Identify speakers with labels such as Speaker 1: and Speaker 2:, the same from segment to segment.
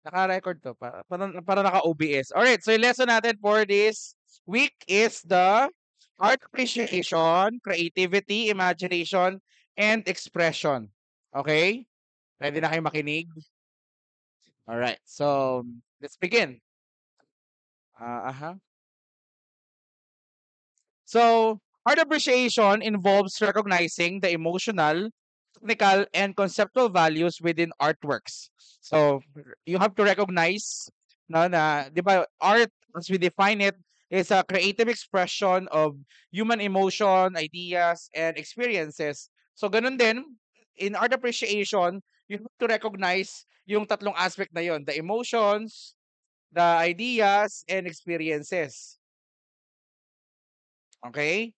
Speaker 1: Naka-record 'to para naka-OBS. Alright, so yung lesson natin for this week is the art appreciation, creativity, imagination, and expression. Okay? Ready na kayo makinig? Alright, so let's begin. So, art appreciation involves recognizing the emotional, technical, and conceptual values within artworks. So, you have to recognize na, di ba, art, as we define it, is a creative expression of human emotion, ideas, and experiences. So, ganun din, in art appreciation, you have to recognize yung tatlong aspect na yon, the emotions, the ideas, and experiences. Okay?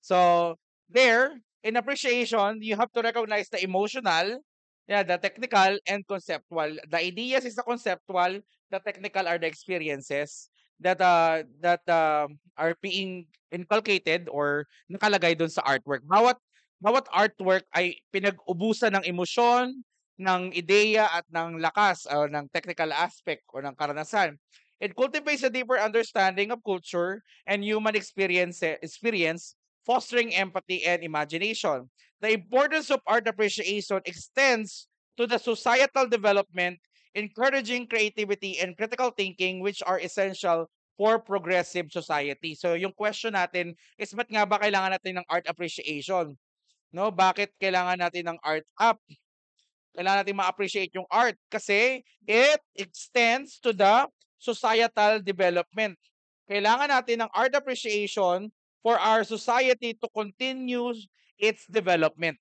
Speaker 1: So there, in appreciation, you have to recognize the emotional, yeah, the technical and conceptual. The ideas is the conceptual, the technical are the experiences that are being inculcated or nakalagay doon sa artwork. Bawat artwork ay pinag-ubusan ng emosyon, ng ideya at ng lakas o ng technical aspect o ng karanasan. It cultivates a deeper understanding of culture and human experience, fostering empathy and imagination. The importance of art appreciation extends to the societal development, encouraging creativity and critical thinking, which are essential for progressive society. So yung question natin is, ba't nga ba kailangan natin ng art appreciation? No, bakit kailangan natin ng art up? Kailangan natin ma-appreciate yung art kasi it extends to the societal development. Kailangan natin ng art appreciation for our society to continue its development.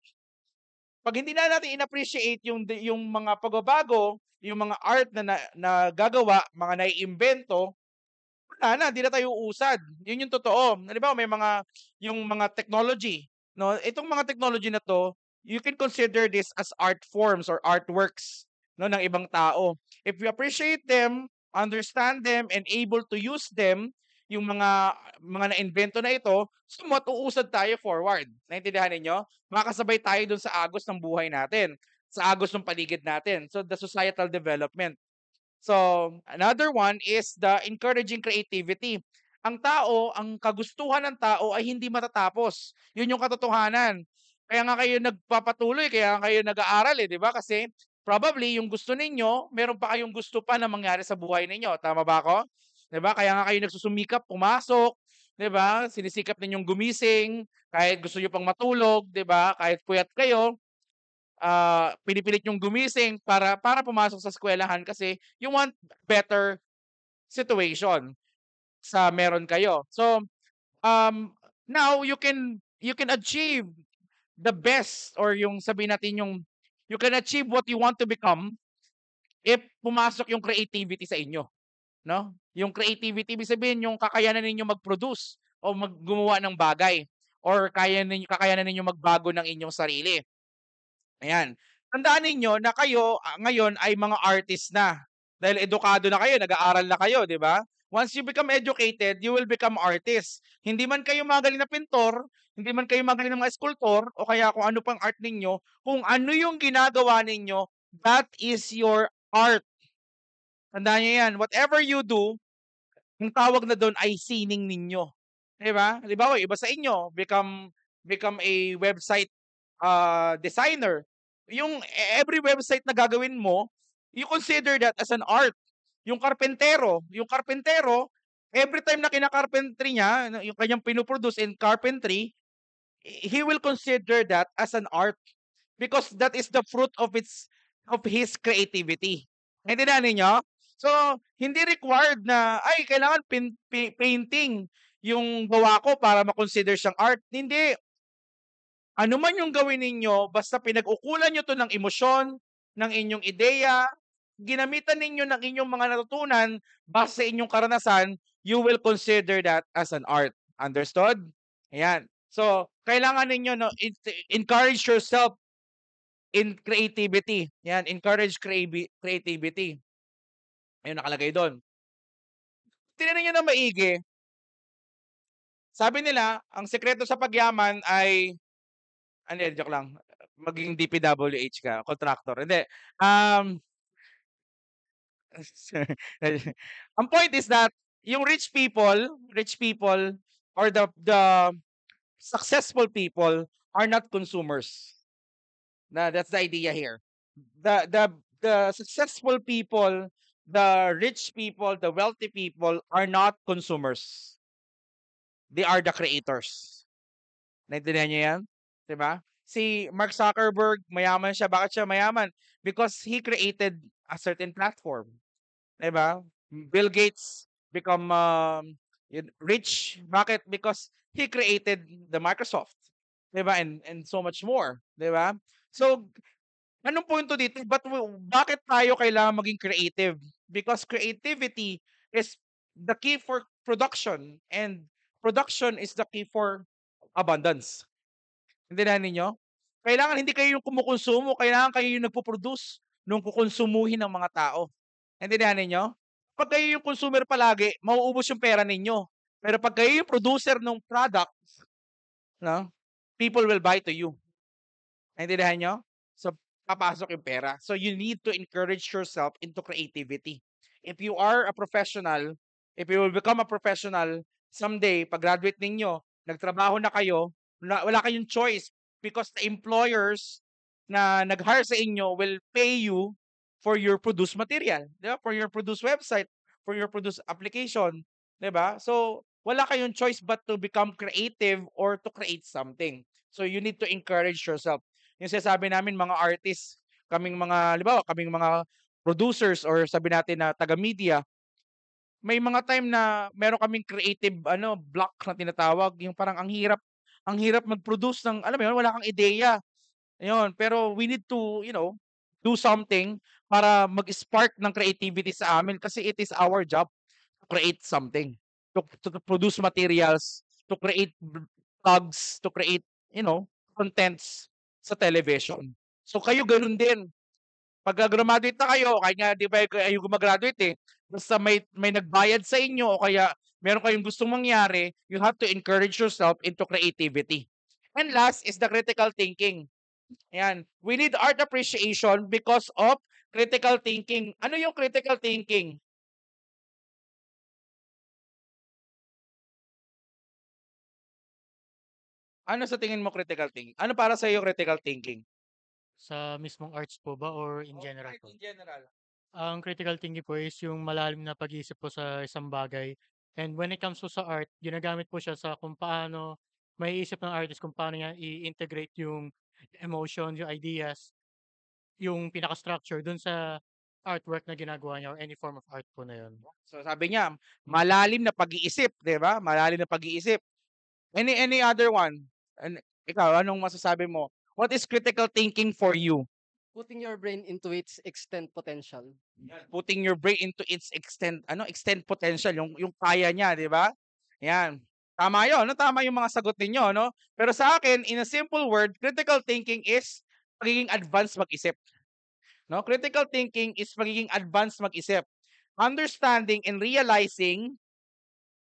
Speaker 1: Pag hindi na natin in-appreciate yung mga pagbabago, yung mga art na gagawa, mga naiimbento, wala na, hindi na tayo uusad. Yun yung totoo. Halimbawa, may yung mga technology, no? Itong mga technology na to, you can consider this as art forms or artworks, no, ng ibang tao. If you appreciate them, understand them, and able to use them, yung mga na-invento na ito, somewhat uusad tayo forward. Naintindihan ninyo? Makakasabay tayo dun sa agos ng buhay natin, sa agos ng paligid natin. So, the societal development. So, another one is the encouraging creativity. Ang kagustuhan ng tao ay hindi matatapos. Yun yung katotohanan. Kaya nga kayo nagpapatuloy, kaya nga kayo nag-aaral, di ba? Kasi probably yung gusto ninyo, meron pa kayong gusto pa na mangyari sa buhay ninyo. Tama ba ako? Di ba? Kaya nga kayo nagsusumikap, pumasok, di ba? Sinisikap ninyong gumising, kahit gusto nyo pang matulog, di ba? Kahit puyat kayo, pinipilit yung gumising para pumasok sa eskwelahan kasi you want better situation sa meron kayo. So, now you can achieve the best, or yung sabihin natin yung you can achieve what you want to become if pumasok yung creativity sa inyo, no? Yung creativity, ibig sabihin yung kakayanan ninyo mag-produce o gumawa ng bagay, or kakayanan ninyo magbago ng inyong sarili. Ayan. Tandaan ninyo na kayo ngayon ay mga artist na. Dahil edukado na kayo, nag-aaral na kayo, di ba? Once you become educated, you will become artist. Hindi man kayo magaling na pintor, hindi man kayo magaling na mga sculptor, o kaya kung ano pang art ninyo, kung ano yung ginagawa ninyo, that is your art. Tandaan nyo yan. Whatever you do, yung tawag na doon ay sining ninyo. Di ba? Halimbawa, iba sa inyo, become a website designer. Yung every website na gagawin mo, you consider that as an art. Yung karpentero, every time na kinakarpentry niya, yung kanyang pinuproduce in carpentry, he will consider that as an art because that is the fruit of his creativity. Naintindihan ninyo? So, hindi required na, ay, kailangan painting yung gawa ko para ma-consider siyang art. Hindi. Ano man yung gawin ninyo, basta pinag-ukulan nyo to ng emosyon, ng inyong ideya, ginamitan ninyo ng inyong mga natutunan base sa inyong karanasan, you will consider that as an art. Understood? Ayan. So, kailangan ninyo encourage yourself in creativity. Yan, encourage creativity. Ayun, nakalagay doon. Tingnan niyo na maigi. Sabi nila, ang sekreto sa pagyaman ay, joke lang. maging DPWH ka, contractor. Hindi. Um, ang point is that yung rich people or the successful people are not consumers. That's the idea here. The successful people, the rich people, the wealthy people are not consumers. They are the creators. Naintindihan niyo yan? 'Di ba? Si Mark Zuckerberg, mayaman siya. Bakit siya mayaman? Because he created a certain platform. 'Di ba? Bill Gates become rich. Bakit? Because he created the Microsoft. 'Di ba? And so much more. 'Di ba? So, anong punto dito? Bakit tayo kailangan maging creative? Because creativity is the key for production and production is the key for abundance. Intindihan ninyo? Kailangan hindi kayo yung kumukonsumo, kailangan kayo yung nagpo-produce nung kukonsumuhin ng mga tao. Intindihan ninyo? Pag kayo yung consumer palagi, mauubos yung pera ninyo. Pero pag kayo yung producer ng product, no, people will buy to you. Naintindihan nyo? So, papasok yung pera. So, you need to encourage yourself into creativity. If you are a professional, if you will become a professional, someday, pag-graduate ninyo, nagtrabaho na kayo, wala kayong choice because the employers na nag-hire sa inyo will pay you for your produced material, di ba? For your produced website, for your produced application, di ba? So, wala kayong choice but to become creative or to create something. So, you need to encourage yourself. Yung sinasabi namin mga artists, kaming mga, halimbawa, kaming mga producers or sabi natin na taga-media, may mga time na meron kaming creative block na tinatawag, yung parang ang hirap mag-produce ng, alam mo yun, wala kang ideya. Ayun, pero we need to, do something para mag-spark ng creativity sa amin kasi it is our job to create something, to produce materials, to create blogs, to create, contents sa television. So kayo ganun din. Pagka graduate na kayo, kahit nga di ba kayo gumagraduate basta may nagbayad sa inyo o kaya meron kayong gustong mangyari, you have to encourage yourself into creativity. And last is the critical thinking. Ayan. We need art appreciation because of critical thinking. Ano yung critical thinking? Ano sa tingin mo critical thinking? Ano para sa iyo critical thinking?
Speaker 2: Sa mismong arts po ba or in
Speaker 1: Oh,
Speaker 2: general
Speaker 1: kahit
Speaker 2: po?
Speaker 1: in general.
Speaker 2: Ang critical thinking po is yung malalim na pag-iisip po sa isang bagay. And when it comes po sa art, ginagamit po siya sa kung paano maiisip ng artist kung paano niya i-integrate yung emotion, yung ideas, yung pinaka-structure dun sa artwork na ginagawa niya or any form of art po na yun.
Speaker 1: So sabi niya, malalim na pag-iisip, 'di ba? Malalim na pag-iisip. Any other one? And ikaw, anong masasabi mo? What is critical thinking for you?
Speaker 3: Putting your brain into its extent potential.
Speaker 1: Yan, putting your brain into its extent potential, yung kaya niya, 'di ba? Yan. Tama 'yon, no? Tama yung mga sagot ninyo, no? Pero sa akin, in a simple word, critical thinking is pagiging advanced mag-isip, no? Critical thinking is pagiging advanced mag-isip. Understanding and realizing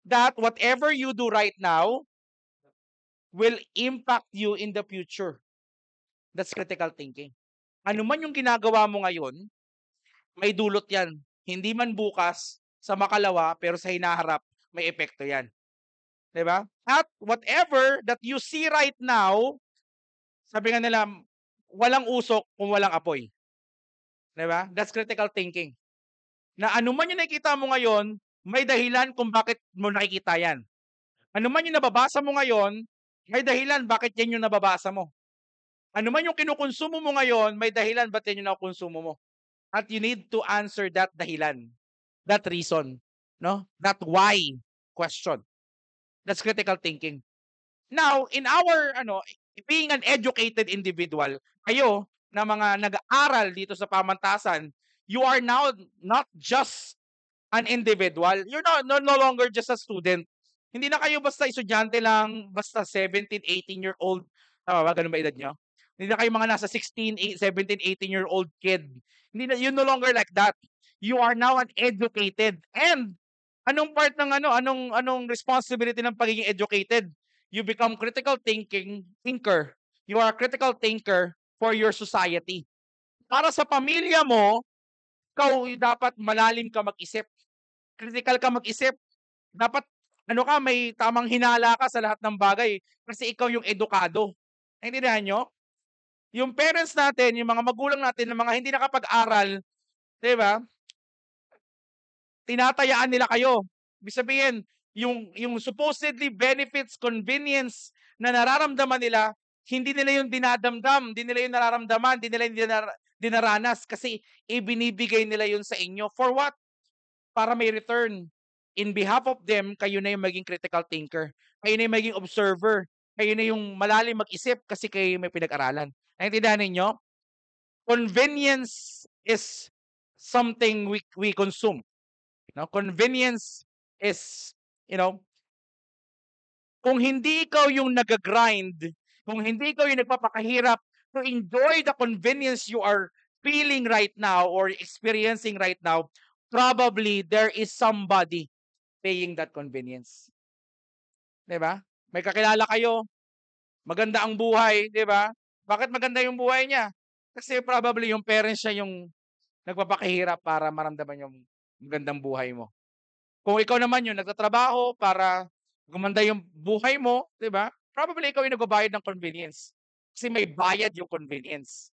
Speaker 1: that whatever you do right now will impact you in the future. That's critical thinking. Ano man yung ginagawa mo ngayon, may dulot yan. Hindi man bukas, sa makalawa, pero sa hinaharap, may epekto yan. 'Di ba? At whatever that you see right now, sabi nga nila, walang usok kung walang apoy. 'Di ba? That's critical thinking. Na ano man yung nakikita mo ngayon, may dahilan kung bakit mo nakikita yan. Ano man yung nababasa mo ngayon, may dahilan bakit yan yung nababasa mo. Ano man yung kinukonsumo mo ngayon, may dahilan ba't yan yung nakukonsumo mo. At you need to answer that dahilan, that reason, no? That why question. That's critical thinking. Now, in our being an educated individual, kayo na mga nag-aaral dito sa pamantasan, you are now not just an individual. You're no longer just a student. Hindi na kayo basta estudyante lang, basta 17, 18-year-old. Tama ba? Ganun ba edad nyo? Hindi na kayo mga nasa 16, 17, 18-year-old kid. Hindi na, you're no longer like that. You are now an educated. And anong part ng anong responsibility ng pagiging educated? You become critical thinker. You are a critical thinker for your society. Para sa pamilya mo, ikaw dapat malalim ka mag-isip. Critical ka mag-isip. Dapat may tamang hinala ka sa lahat ng bagay kasi ikaw yung edukado. Naintindihan nyo? Yung parents natin, yung mga magulang natin, ng mga hindi nakapag-aral, 'di ba? Tinatayaan nila kayo. Ibig sabihin, yung supposedly benefits, convenience na nararamdaman nila, hindi nila yung dinadamdam, hindi nila yung nararamdaman, hindi nila yung dinaranas kasi ibinibigay nila yun sa inyo. For what? Para may return. In behalf of them, kayo na yung maging critical thinker. Kayo na yung maging observer. Kayo na yung malalim mag-isip kasi kayo may pinag-aralan. Naintindihan ninyo? Convenience is something we consume. Convenience is, kung hindi ikaw yung nag-grind, kung hindi ikaw yung nagpapakahirap to enjoy the convenience you are feeling right now or experiencing right now, probably there is somebody paying that convenience. 'Di ba? May kakilala kayo, maganda ang buhay, 'di ba? Bakit maganda yung buhay niya? Kasi probably yung parents niya yung nagpapakahirap para maramdaman yung magandang buhay mo. Kung ikaw naman yung nagtatrabaho para gumanda yung buhay mo, 'di ba? Probably ikaw yung nagbabayad ng convenience. Kasi may bayad yung convenience.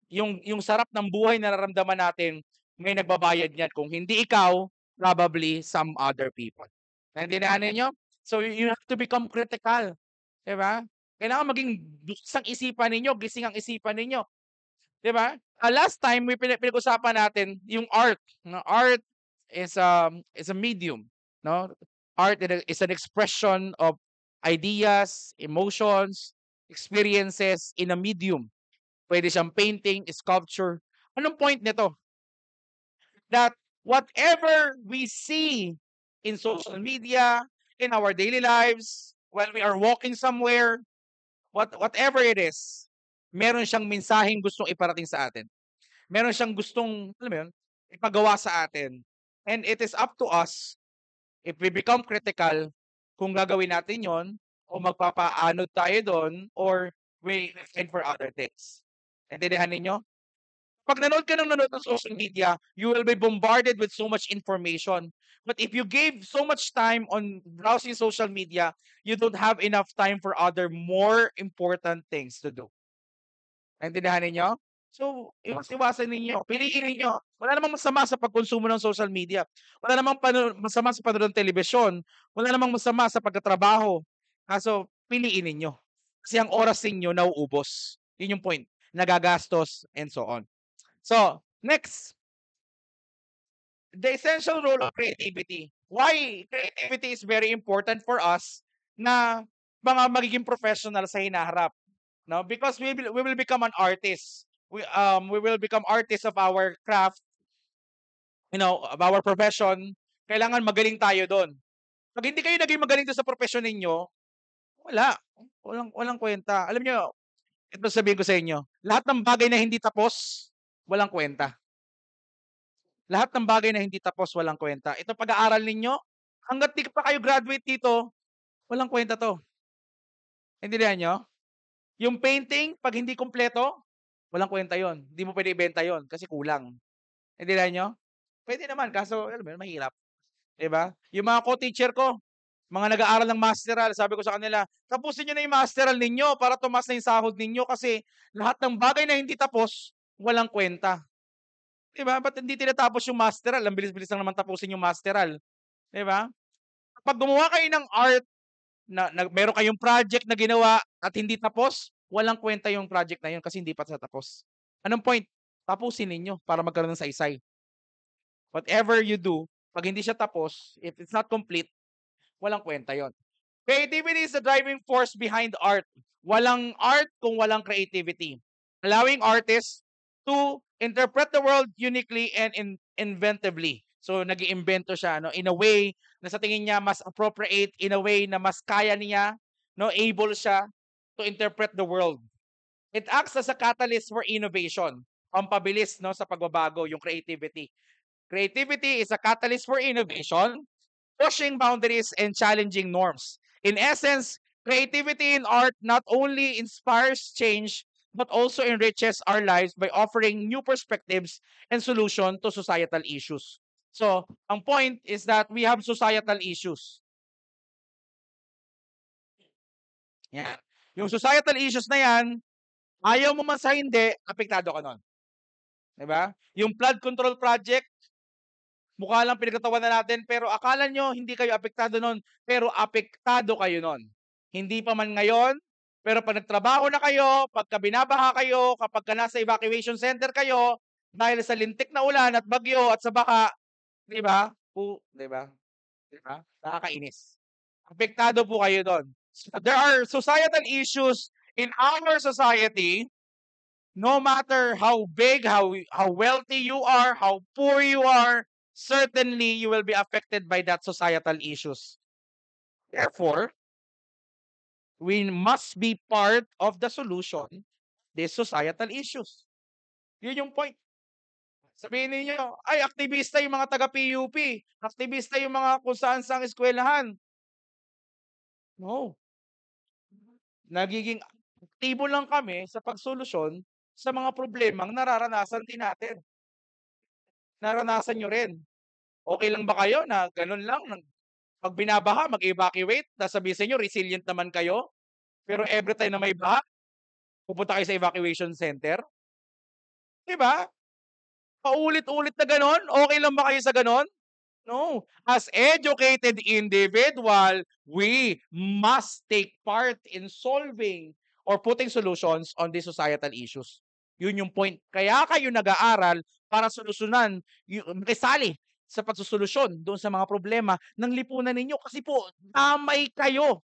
Speaker 1: Yung sarap ng buhay na nararamdaman natin, may nagbabayad niyan. Kung hindi ikaw, probably some other people. Naintindihan ninyo? So you have to become critical. 'Di ba? Kailangan maging bukas ang isipan ninyo, gising ang isipan ninyo. 'Di ba? Last time pinag-usapan natin yung art. Art is a medium, no? Art is an expression of ideas, emotions, experiences in a medium. Pwede siyang painting, sculpture. Anong point nito? That whatever we see in social media, in our daily lives, when we are walking somewhere, whatever it is, meron siyang mensaheng gustong iparating sa atin. Meron siyang gustong, alam mo yun, ipagawa sa atin. And it is up to us, if we become critical, kung gagawin natin yon o magpapaanod tayo doon or we find for other things. Naintindihan ninyo? Pag nanood ka ng social media, you will be bombarded with so much information. But if you gave so much time on browsing social media, you don't have enough time for other more important things to do. Naintindihan ninyo? So, iwasan ninyo. Piliin ninyo. Wala namang masama sa pagkonsumo ng social media. Wala namang masama sa panonood ng telebisyon. Wala namang masama sa pagtatrabaho. Kaso, piliin ninyo. Kasi ang oras ninyo nauubos. Yun yung point. Nagagastos and so on. So, next. The essential role of creativity. Why creativity is very important for us na mga magiging professional sa hinaharap. No? Because we will become an artist. We will become artists of our craft, of our profession. Kailangan magaling tayo doon. Pag hindi kayo naging magaling doon sa profession ninyo, walang kwenta. Alam niyo, ito sabihin ko sa inyo, lahat ng bagay na hindi tapos, walang kwenta. Lahat ng bagay na hindi tapos, walang kwenta. Ito pag-aaral ninyo, hanggat di pa kayo graduate dito, walang kwenta to. Intindihan nyo? Yung painting, pag hindi kompleto, walang kwenta yon. Hindi mo pwede ibenta yon kasi kulang. Intindihan nyo? Pwede naman, kaso mahirap. Diba? Yung mga co-teacher ko, mga nag-aaral ng masteral, sabi ko sa kanila, tapusin nyo na yung masteral ninyo para tumas na yung sahod ninyo kasi lahat ng bagay na hindi tapos, walang kwenta. Diba? Ba't hindi tinatapos yung masteral? Ang bilis-bilis lang naman tapusin yung masteral. Diba? Pag gumawa kayo ng art, meron kayong project na ginawa at hindi tapos, walang kwenta yung project na yun kasi hindi pa tapos. Anong point? Tapusin ninyo para magkaroon ng saysay. Whatever you do, pag hindi siya tapos, if it's not complete, walang kwenta yon. Creativity is the driving force behind art. Walang art kung walang creativity. Allowing artists to interpret the world uniquely and inventively. So, nag-iimbento siya in a way na sa tingin niya mas appropriate, in a way na mas kaya niya, able siya to interpret the world. It acts as a catalyst for innovation. Pampabilis sa pagbabago, yung creativity. Creativity is a catalyst for innovation, pushing boundaries and challenging norms. In essence, creativity in art not only inspires change, but also enriches our lives by offering new perspectives and solution to societal issues. So, ang point is that we have societal issues. Yan. Yung societal issues na yan, ayaw mo man sa hindi, apektado ka nun. Diba? Yung flood control project, mukha lang pinagtatawanan natin, pero akala nyo hindi kayo apektado nun, pero apektado kayo nun. Hindi pa man ngayon, pero pag nagtrabaho na kayo, pagka binabaha kayo, kapag ka nasa evacuation center kayo, dahil sa lintik na ulan at bagyo at sa baka, di ba? Di ba? Di ba? Nakakainis. Apektado po kayo doon. So, there are societal issues in our society. No matter how big, how wealthy you are, how poor you are, certainly you will be affected by that societal issues. Therefore, we must be part of the solution these societal issues. Yun yung point. Sabihin niyo, ay, aktivista yung mga taga-PUP. Aktivista yung mga kung saan-saang eskwelahan. No. Nagiging aktibo lang kami sa pagsolusyon sa mga problemang nararanasan din natin. Naranasan nyo rin. Okay lang ba kayo na ganun lang? Pag binabaha, mag-evacuate, sabihin sa inyo, resilient naman kayo. Pero every time na may baha, pupunta kayo sa evacuation center. Diba? Paulit-ulit na ganon? Okay lang ba kayo sa ganon? No. As educated individual, we must take part in solving or putting solutions on these societal issues. Yun yung point. Kaya kayo nag-aaral para solusyonan, makisali sa pagsusolusyon doon sa mga problema ng lipunan ninyo. Kasi po, damay kayo.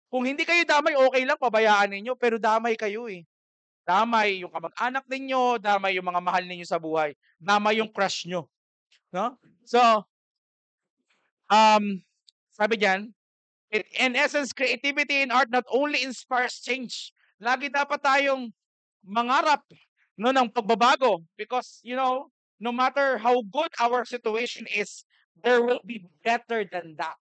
Speaker 1: Kung hindi kayo damay, okay lang, pabayaan ninyo. Pero damay kayo eh. Damay yung kamag-anak ninyo, damay yung mga mahal ninyo sa buhay, damay yung crush nyo. No? So, sabi diyan, in essence, creativity in art not only inspires change. Lagi dapat tayong mangarap no ng pagbabago because no matter how good our situation is, there will be better than that.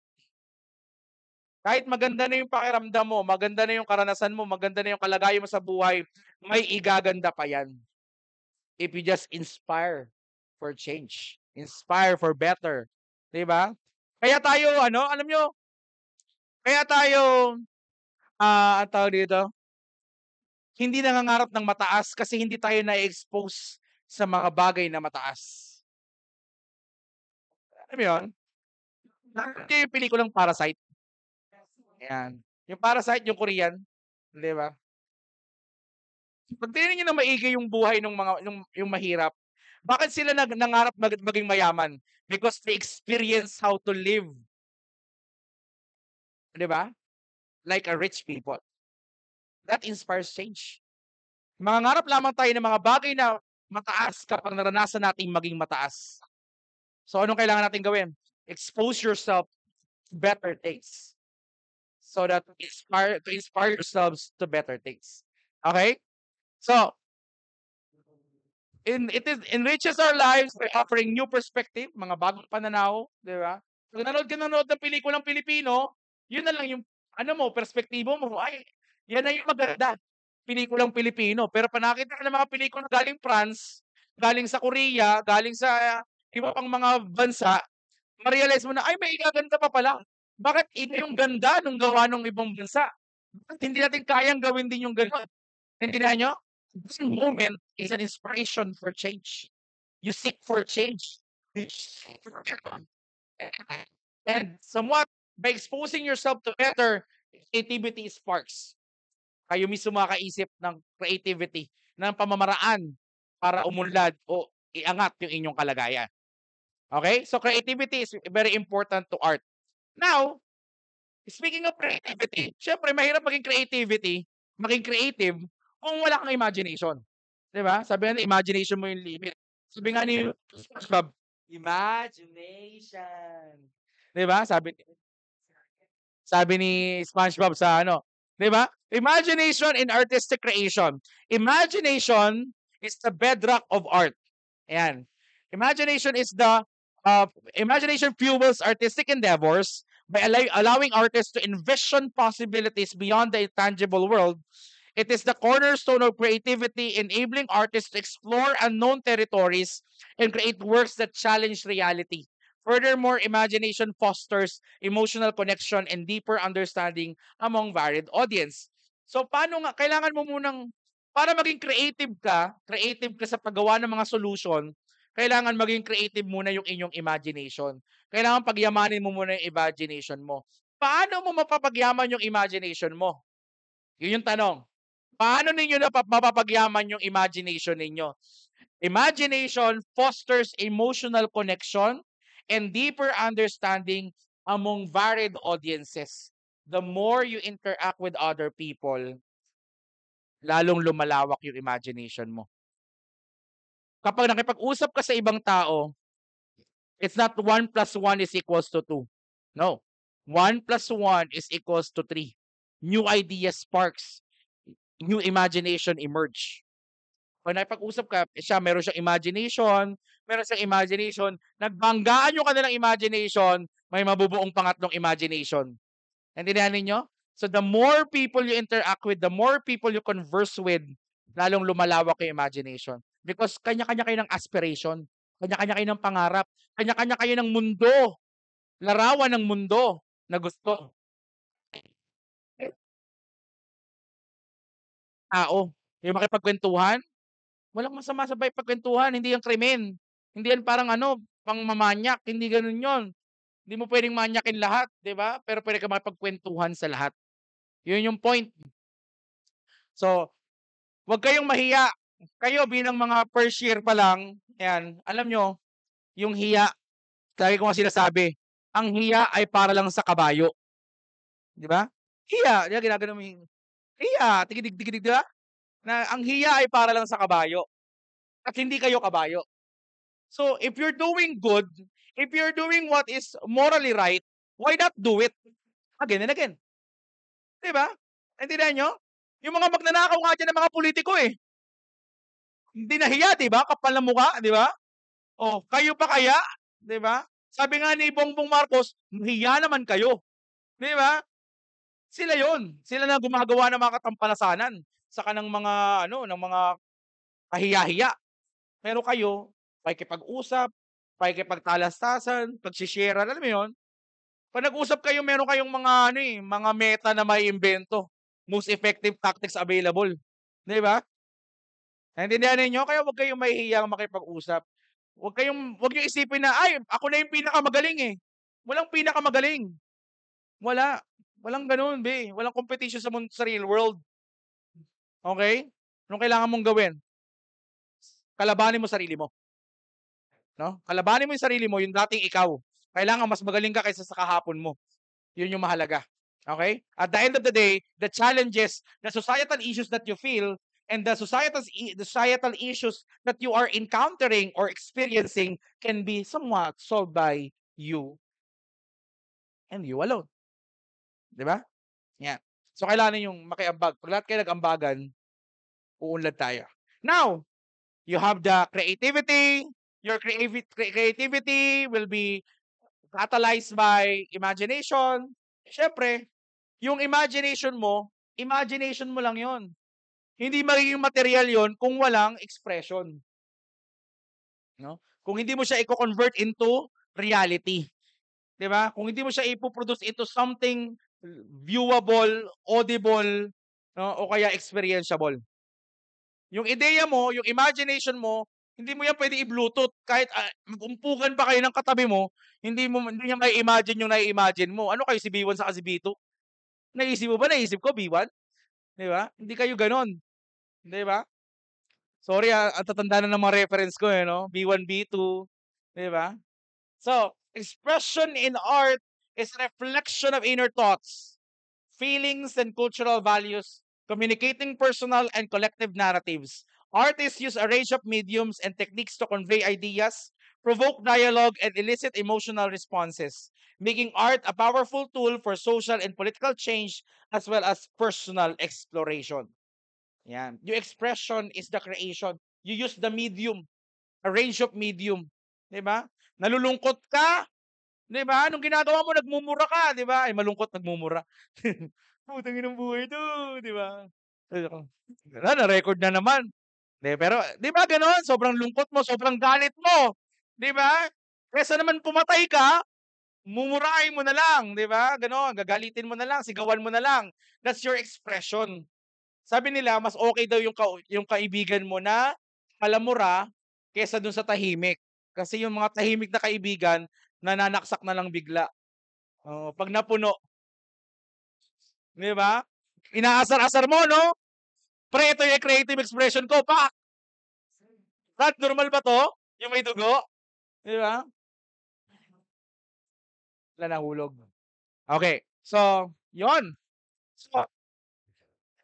Speaker 1: Kahit maganda na yung pakiramdam mo, maganda na yung karanasan mo, maganda na yung kalagayan mo sa buhay, may igaganda pa yan. If you just inspire for change, inspire for better, 'di ba? Kaya tayo alam nyo, kaya tayo ang tawag dito, hindi nangangarap ng mataas kasi hindi tayo na-expose sa mga bagay na mataas. Alam mo yun? Nakita yung pelikulang Parasite. Ayan. Yung Parasite, yung Korean, 'di ba? Pag tinignan niyo na maigi yung buhay ng mga yung mahirap, bakit sila nangarap maging mayaman? Because they experience how to live. 'Di ba? Like a rich people. That inspires change. Mangangarap lamang tayo ng mga bagay na mataas kapag naranasan nating maging mataas. So anong kailangan natin gawin? Expose yourself to better things. So that to inspire yourselves to better things. Okay? So, it enriches our lives by offering new perspective, mga bagong pananaw, di ba? Pag nanood ng pelikulang Pilipino, yun na lang yung perspektibo mo, ay, yan na yung maganda. Pelikulang Pilipino. Pero pag nakita ka ng mga pelikula galing France, galing sa Korea, galing sa iba pang mga bansa, ma-realize mo na, ay, may igaganda pa pala. Bakit ito yung ganda nung gawa ng ibang bansa? Bakit hindi natin kayang gawin din yung gano'n? Naintindihan nyo? This moment is an inspiration for change. You seek for change. And somewhat, by exposing yourself to better, creativity sparks. Kayo mismo makaisip ng creativity, ng pamamaraan para umunlad o iangat yung inyong kalagayan. Okay? So creativity is very important to art. Now, speaking of creativity, syempre mahirap maging creative kung wala kang imagination. 'Di ba? Sabi nga imagination mo yung limit. Sabi nga ni SpongeBob, imagination. 'Di ba? Sabi ni SpongeBob sa 'di ba? Imagination in artistic creation. Imagination is the bedrock of art. Ayan. Imagination fuels artistic endeavors by allowing artists to envision possibilities beyond the intangible world It is the cornerstone of creativity, enabling artists to explore unknown territories and create works that challenge reality. Furthermore, imagination fosters emotional connection and deeper understanding among varied audience. So paano nga kailangan mo munang para maging creative ka sa paggawa ng mga solution, kailangan maging creative muna yung inyong imagination. Kailangan pagyamanin mo muna yung imagination mo. Paano mo mapapagyaman yung imagination mo? Yun yung tanong. Paano ninyo mapapagyaman yung imagination ninyo? Imagination fosters emotional connection and deeper understanding among varied audiences. The more you interact with other people, lalong lumalawak yung imagination mo. Kapag nakipag-usap ka sa ibang tao, it's not 1 plus 1 is equals to 2. No. 1 plus 1 is equals to 3. New ideas sparks. New imagination emerge. Pag nakipag-usap ka, siya meron siyang imagination, nagbanggaan yung kanilang imagination, may mabubuong pangatlong imagination. Naintindihan ninyo? So the more people you interact with, the more people you converse with, lalong lumalawak yung imagination. Because kanya-kanya kayo ng aspiration, kanya-kanya kayo ng pangarap, kanya-kanya kayo ng mundo, larawan ng mundo na gusto. Tao, yung makipagkwentuhan, walang masama sa pakikipagkwentuhan, hindi yan krimen. Hindi yan parang pangmamanyak, hindi ganun yon. Hindi mo pwedeng manyakin lahat, di ba? Pero pwede ka makipagkwentuhan sa lahat. Yun yung point. So, wag kayong mahiya. Kayo bilang mga first year pa lang, yan, alam nyo, yung hiya, lagi ko nga sinasabi, ang hiya ay para lang sa kabayo. Di ba? Hiya, di ba, ginagano mo yung, hiya, tigidig, di ba? Na ang hiya ay para lang sa kabayo. At hindi kayo kabayo. So, if you're doing good, if you're doing what is morally right, why not do it again and again? Di ba? Naintindihan nyo? Yung mga magnanakaw nga dyan ng mga politiko eh. Hindi nahiya, di ba? Kapal na mukha, di ba? Oh, kayo pa kaya? Di ba? Sabi nga ni Bongbong Marcos, hiya naman kayo. Di ba? Sila yon. Sila na gumagawa ng mga katampalasanan sa kanang mga, ng mga kahiya-hiya. Pero kayo, pakikipag-usap, pakikipagtalastasan, pagsishare, alam mo yun? Pag nag-usap kayo, meron kayong mga meta na may imbento. Most effective tactics available. Di ba? Naintindihan ninyo? Kaya huwag kayong mahihiyang makipag-usap. Huwag niyo isipin na, ay, ako na yung pinakamagaling eh. Walang pinakamagaling. Wala. Walang ganun, be. Walang competition sa real world. Okay? Anong kailangan mong gawin? Kalabanin mo sarili mo. No? Kalabanin mo yung sarili mo, yung dating ikaw. Kailangan mas magaling ka kaysa sa kahapon mo. Yun yung mahalaga. Okay? At the end of the day, the challenges, the societal issues that you feel, and the societal issues that you are encountering or experiencing can be somewhat solved by you and you alone. Di ba? Yeah. So, kailangan yung makiambag. Pag lahat kayo nag-ambagan, uunlad tayo. Now, you have the creativity. Your creativity will be catalyzed by imagination. Siyempre, yung imagination mo lang yon. Hindi magiging material yon kung walang expression. No? Kung hindi mo siya i-convert into reality. 'Di ba? Kung hindi mo siya i-produce into something viewable, audible, no? O kaya experienceable. Yung ideya mo, yung imagination mo, hindi mo yan pwede i-bluetooth. Kahit magumpugan pa kayo ng katabi mo, hindi niya mai-imagine yung nai-imagine mo. Ano kayo, si B1 sa si B2? Naisip mo ba? Naisip ko, B1? Di ba? Hindi kayo ganon. Di ba? Sorry, ang tatanda na ng mga reference ko, no? B1, B2. Di ba? So, expression in art is reflection of inner thoughts, feelings, and cultural values, communicating personal and collective narratives. Artists use a range of mediums and techniques to convey ideas, provoke dialogue, and elicit emotional responses, making art a powerful tool for social and political change as well as personal exploration. Yan. Yung expression is the creation. You use the medium, a range of medium. Diba? Nalulungkot ka, diba? Anong ginagawa mo? Nagmumura ka, diba? Ay, malungkot, nagmumura. Putang inang buhay to, diba? Na-record na naman. Pero 'di ba gano'n? Sobrang lungkot mo, sobrang galit mo, 'di ba? Kaysa naman pumatay ka, mumurahin mo na lang, 'di ba? Gano'n, gagalitin mo na lang, sigawan mo na lang. That's your expression. Sabi nila mas okay daw yung kaibigan mo na palamura kaysa dun sa tahimik. Kasi yung mga tahimik na kaibigan, nananaksak na lang bigla. Oo, 'pag napuno, 'di ba? Inaasar-asar mo 'no? "Pre, ito yung creative expression ko, pak!" Brad, normal ba 'to? Yung may dugo, 'di ba? Wala, nahulog. Okay, so yun. So,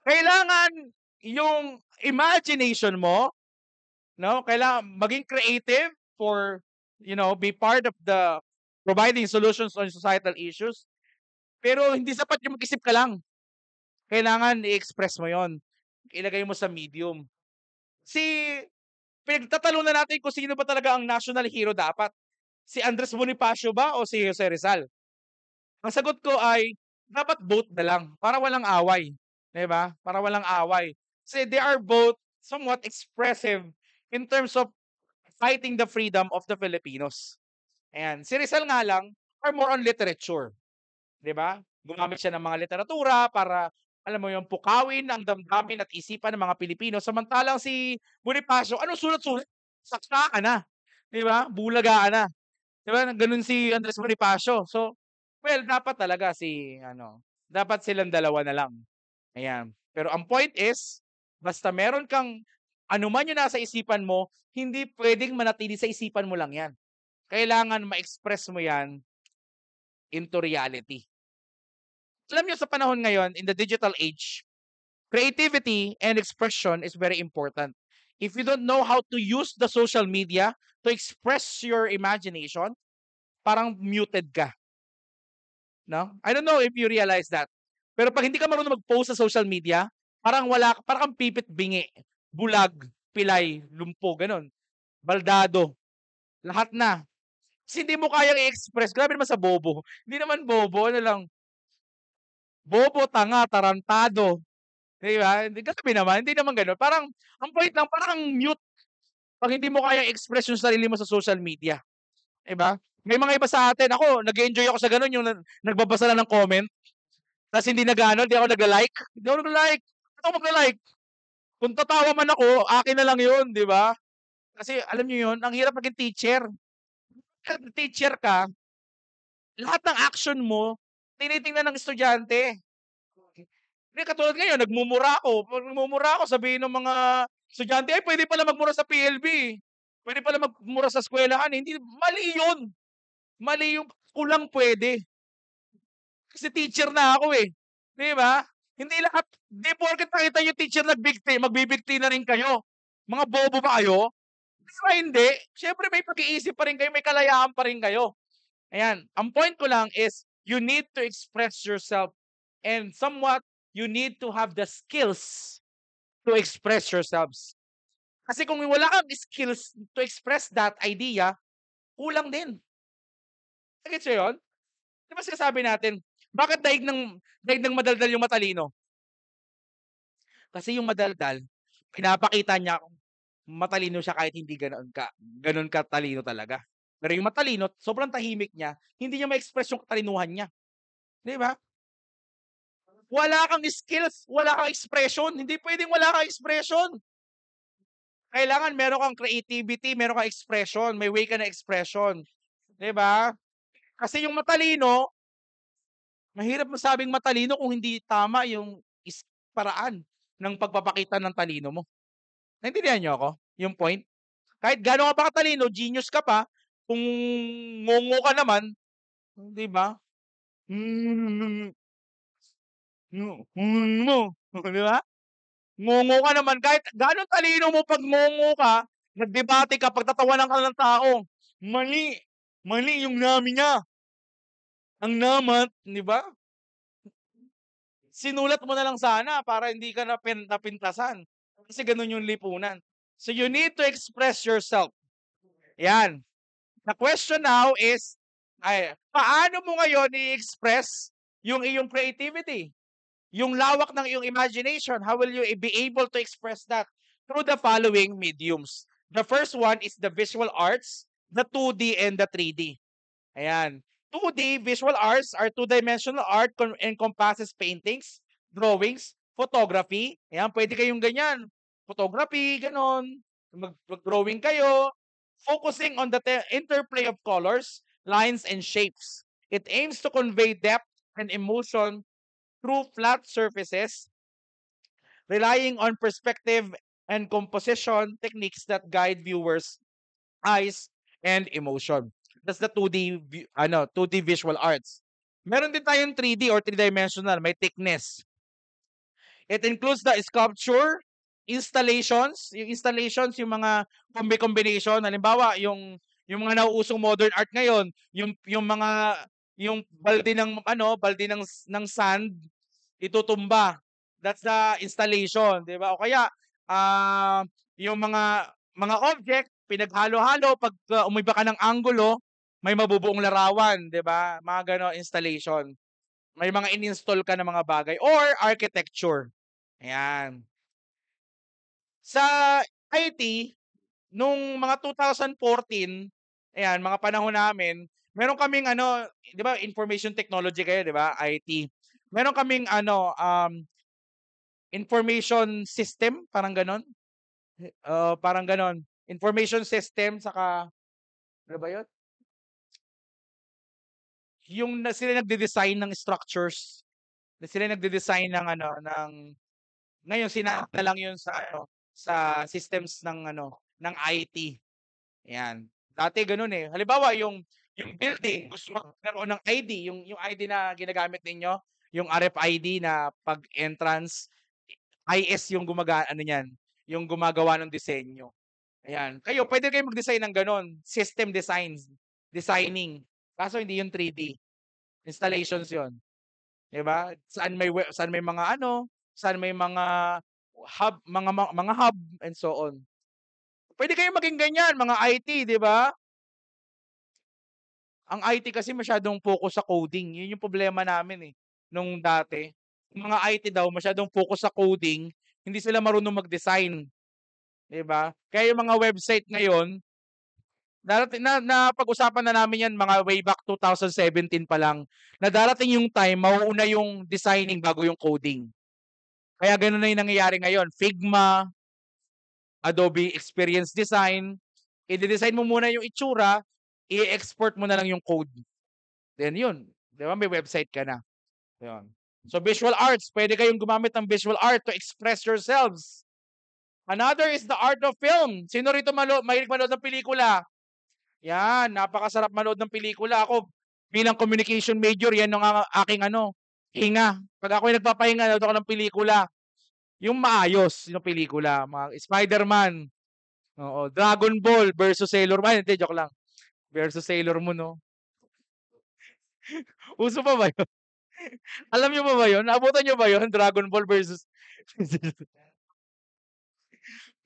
Speaker 1: kailangan yung imagination mo, 'no, kailangan maging creative for, be part of the providing solutions on societal issues. Pero hindi sapat yung mag-isip ka lang. Kailangan i-express mo yon. Ilagay mo sa medium. Si Pinagtatalunan natin kung sino ba talaga ang national hero dapat. Si Andres Bonifacio ba o si Jose Rizal? Ang sagot ko ay dapat both na lang para walang away, 'di ba? Para walang away. Kasi they are both somewhat expressive in terms of fighting the freedom of the Filipinos. Ayan, si Rizal nga lang are more on literature, 'di ba? Gumamit siya ng mga literatura para alam mo yung pukawin ang damdamin at isipan ng mga Pilipino. Samantalang si Bonifacio, anong sulat-sulat? Saksa ka na, 'di ba? Bulaga ka na. 'Di ba? Gano'n si Andres Bonifacio. So, well, dapat talaga dapat silang dalawa na lang. Ayan. Pero ang point is, basta meron kang ano man yung nasa isipan mo, hindi puwedeng manatili sa isipan mo lang 'yan. Kailangan ma-express mo 'yan into reality. Alam niyo sa panahon ngayon, in the digital age, creativity and expression is very important. If you don't know how to use the social media to express your imagination, parang muted ka. No? I don't know if you realize that. Pero pag hindi ka marunong mag-post sa social media, parang kang pipit bingi, bulag, pilay, lumpo, ganun. Baldado, lahat na. Kasi hindi mo kayang i-express. Grabe naman sa bobo. Hindi naman bobo, ano lang, bobo, tanga, tarantado. Di ba? Hindi kami naman, hindi naman ganun. Parang, ang point lang, parang kang mute pag hindi mo kayang express yung sarili mo sa social media. Di ba? May mga iba sa atin, ako, nag-enjoy ako sa ganun, yung nagbabasa lang ng comment. Tapos hindi nag-ano, hindi ako nagla-like. Hindi ako nagla-like. Ba't ako magla-like? Kung tatawa man ako, akin na lang yun, di ba? Kasi alam niyo yun, ang hirap maging teacher. Kapag teacher ka, lahat ng action mo, tinitingnan ng estudyante. Hindi katulad ngayon, nagmumura ako. Pag nagmumura ako, sabihin ng mga estudyante, ay pwede pala magmura sa PLB. Pwede pala magmura sa eskwelahan. Hindi, mali yun. Mali yung kulang pwede. Kasi teacher na ako eh. Di ba? Hindi lahat, di porket nakita yung teacher nagbigti, magbibigti na rin kayo. Mga bobo ba kayo? Di ba hindi? Siyempre may pag-iisip pa rin kayo, may kalayaan pa rin kayo. Ayan, ang point ko lang is, you need to express yourself and somewhat, you need to have the skills to express yourselves. Kasi kung wala kang skills to express that idea, kulang din. Gets nyo yun? Di ba sinasabi natin, bakit daig ng madaldal yung matalino? Kasi yung madaldal, pinapakita niya matalino siya kahit hindi gano'n katalino talaga. Pero yung matalino, sobrang tahimik niya, hindi niya ma-express yung katalinuhan niya. Di ba? Wala kang skills, wala kang expression. Hindi pwedeng wala kang expression. Kailangan meron kang creativity, meron kang expression, may way ka na expression. Di ba? Kasi yung matalino, mahirap masabing matalino kung hindi tama yung paraan ng pagpapakita ng talino mo. Naintindihan niyo ako? Yung point? Kahit gaano ka pa katalino, genius ka pa, kung ngongo ka naman, di ba? Mo, di ba? Ngongo ka naman, kahit gaano talino mo pag ngongo ka, nagdebate ka, pagtatawanan ka ng tao, mali. Mali yung namin niya. Ang namat, di ba? Sinulat mo na lang sana para hindi ka napintasan. Kasi ganun yung lipunan. So you need to express yourself. Yan. The question now is, paano mo ngayon i-express yung iyong creativity? Yung lawak ng iyong imagination, how will you be able to express that? Through the following mediums. The first one is the visual arts, the 2D and the 3D. Ayan. 2D visual arts are two-dimensional art encompasses paintings, drawings, photography. Ayan, pwede kayong ganyan. Photography, ganon. Mag-drawing kayo. Focusing on the interplay of colors, lines, and shapes. It aims to convey depth and emotion through flat surfaces, relying on perspective and composition techniques that guide viewers' eyes and emotion. That's the 2D 2D visual arts. Meron din tayong 3D or three-dimensional, may thickness. It includes the sculpture, installations, yung mga combination, halimbawa yung mga nauusong modern art ngayon, yung balde ng sand itutumba. That's the installation, 'di ba? O kaya yung mga object pinaghalo-halo pag umiba ka ng anggulo, may mabubuong larawan, 'di ba? Mga gano'n installation. May mga in-install ka na mga bagay or architecture. Ayan. Sa IT, nung mga 2014, ayan, mga panahon namin, meron kaming 'di ba, information technology kayo, 'di ba? IT. Meron kaming information system, parang gano'n. Parang gano'n. Information system saka ano ba 'yun? Yung sila nagde-design ng structures. Sila nagde-design ng ngayon sinama na lang 'yun sa systems ng IT. Ayan. Dati gano'n, eh. Halimbawa yung building gusto magkaroon ng ID, yung ID na ginagamit ninyo, yung RFID na 'pag entrance, IS yung niyan, yung gumagawa ng disenyo. Ayan. Kayo puwede kayong mag-design ng gano'n, system designing. Kaso hindi yung 3D, installations 'yun, 'di ba? Saan may mga saan may mga mga hub and so on. Puwede kayong maging ganyan mga IT, 'di ba? Ang IT kasi masyadong focus sa coding, 'yun yung problema namin, eh, nung dati. Yung mga IT daw masyadong focus sa coding, hindi sila marunong mag-design, 'di ba? Kaya yung mga website ngayon, darating na napag-usapan na namin 'yan mga way back 2017 pa lang, na darating yung time mauuna yung designing bago yung coding. Kaya gano'n na yung nangyayari ngayon, Figma, Adobe Experience Design, ide-design mo muna yung itsura, i-export mo na lang yung code. Then yun, 'di ba may website ka na. Yun. So visual arts, pwede kayong gumamit ng visual art to express yourselves. Another is the art of film. Sino rito mahilig manood ng pelikula? Yan, napakasarap manood ng pelikula. Ako, bilang communication major, yan ang aking hinga. Pag ako'y nagpapahinga, nanood ako ng pelikula. Yung maayos, yung pelikula. Mga Spider-Man, oo, Dragon Ball versus Sailor Moon. Hindi, joke lang. Versus Sailor Moon, no? Uso pa ba yun? Alam niyo ba yun? Naabutan niyo ba yun? Dragon Ball versus...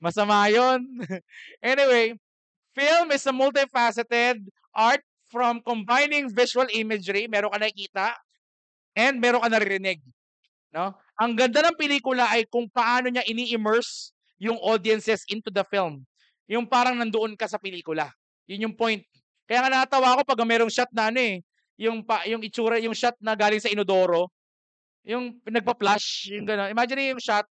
Speaker 1: Masama yun. Anyway, film is a multifaceted art from combining visual imagery, meron ka nakikita, and meron ka naririnig. No? Ang ganda ng pelikula ay kung paano niya ini-immerse yung audiences into the film. Yung parang nandoon ka sa pelikula. Yun yung point. Kaya nga natawa ako pag merong shot na yung itsura, yung shot na galing sa inodoro, yung nagpa-flash, yung gano'n. Imagine yung shot,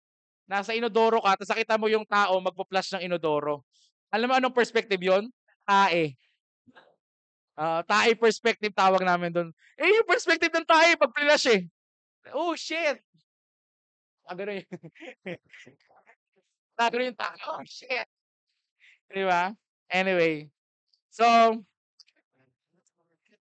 Speaker 1: nasa inodoro ka, tapos nakita mo yung tao magpa-flash ng inodoro. Alam mo anong perspective yon? Tae. Tae perspective tawag namin doon. Eh, yung perspective ng tae pag flash eh. Oh, shit! Gano'n yun. Gano'n yung tae. Oh, shit! Di ba? Anyway. So,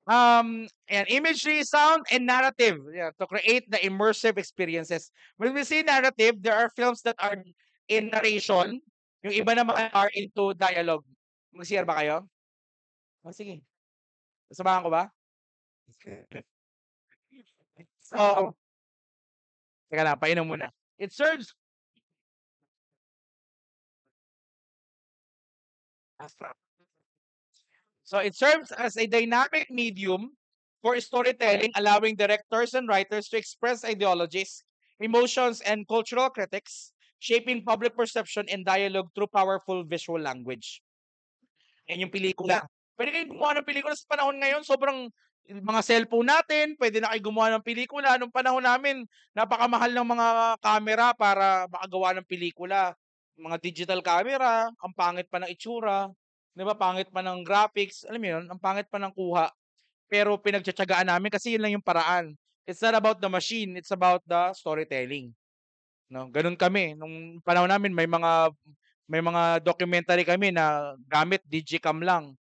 Speaker 1: and imagery, sound, and narrative, yeah, to create the immersive experiences. When we say narrative, there are films that are in narration. Yung iba naman are into dialogue. Mag-share ba kayo? Sige. Samahan ko ba? So, teka lang, painom muna. It serves So it serves as a dynamic medium for storytelling, allowing directors and writers to express ideologies, emotions, and cultural critics, shaping public perception and dialogue through powerful visual language. Yan yung pelikula. Pwede kayong gumawa ng pelikula sa panahon ngayon, sobrang mga cellphone natin, pwede na kayo gumawa ng pelikula. Nung panahon namin, napakamahal ng mga camera para makagawa ng pelikula. Mga digital camera, ang pangit pa ng itsura, 'di ba? Pangit pa ng graphics, alam mo 'yun, ang pangit pa ng kuha. Pero pinagtiyatiyagaan namin kasi 'yun lang yung paraan. It's not about the machine, it's about the storytelling, no? Gano'n kami nung panahon namin may mga documentary kami na gamit digicam lang.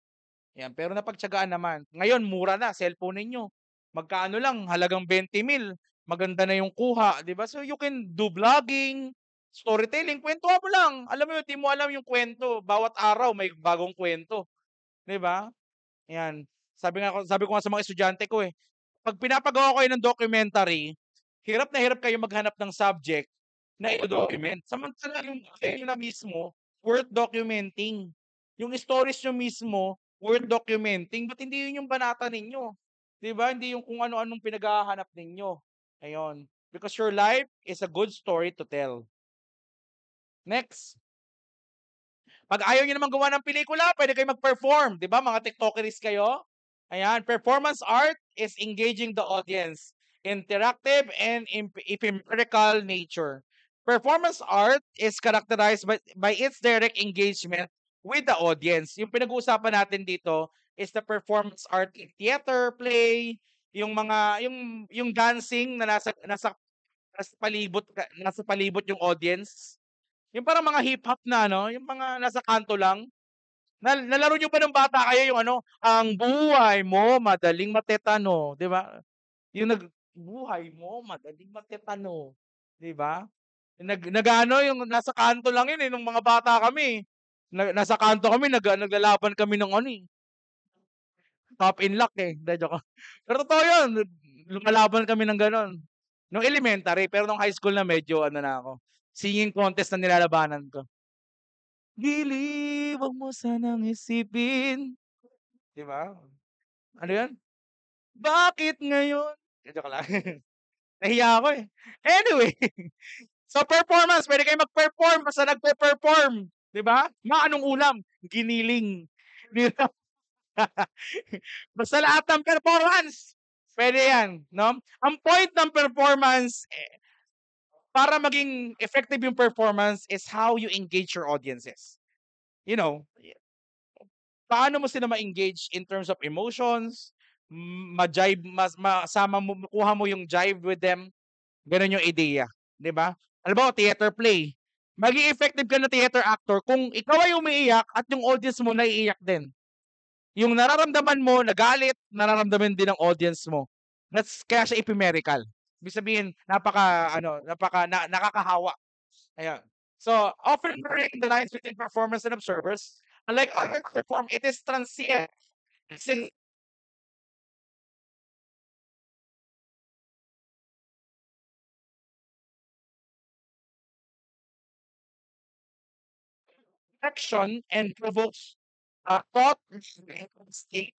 Speaker 1: Yan, pero napagtiyagaan naman. Ngayon mura na cellphone ninyo. Magkano lang, halagang 20,000, maganda na yung kuha, 'di ba? So you can do vlogging, storytelling, kwentuhan mo lang. Alam mo yun, 'di mo alam yung kwento. Bawat araw may bagong kwento, 'di ba? Yan. Sabi ko nga sa mga estudyante ko, 'pag pinapagawa ko kayo ng documentary, hirap na hirap kayo maghanap ng subject na i-document. Samantala yung kayo na mismo, worth documenting. Yung stories niyo mismo, worth documenting. Ba't hindi yun yung banata ninyo? 'Di ba? Hindi yung kung ano-anong pinaghahanap ninyo. Ayun. Because your life is a good story to tell. Next. Pag ayaw niyo naman gawa ng pelikula, pwede kayo mag-perform, 'di ba? Mga TikTokeries kayo. Ayan, performance art is engaging the audience, interactive and empirical nature. Performance art is characterized by its direct engagement with the audience. Yung pinag-uusapan natin dito is the performance art in theater, play, yung dancing na nasa palibot yung audience. Yung parang mga hip-hop na yung mga nasa kanto lang. Nalaro niyo ba nung bata kayo yung ang buhay mo madaling matetano, 'di ba? Yung buhay mo madaling matetano, 'di ba? Yung nasa kanto lang yun nung mga bata kami. Nasa kanto kami naglalaban kami ng top in luck Hindi, joke lang. Pero totoo yun, lumalaban kami ng gano'n. Nung elementary, pero nung high school na medyo na ako. Singing contest na nilalabanan ko. Giliw, wag mo sanang isipin. 'Di ba? Ano 'yun? Bakit ngayon? Joke lang. Nahiya ako Anyway, so performance, pwede kayong mag-perform basta nagpe-perform, 'di ba? Anong ulam? Giniling. 'Di ba? Basta lahat ng performance, pwede 'yan, no? Ang point ng performance, para maging effective yung performance is how you engage your audiences. You know, paano mo sila ma-engage in terms of emotions, ma-jive, masama mo, makuha mo yung jive with them. Ganun yung ideya, 'di ba? Halimbawa, theater play. Maging effective ka na theater actor kung ikaw ay umiiyak at yung audience mo naiiyak din. Yung nararamdaman mo na galit, nararamdaman din ng audience mo. Kaya siya ephemeral. Ibig sabihin, nakakahawa. Ayan. So, often blurring the lines between performance and observers. Unlike other perform, it is transient. It's in action and provokes thought and state.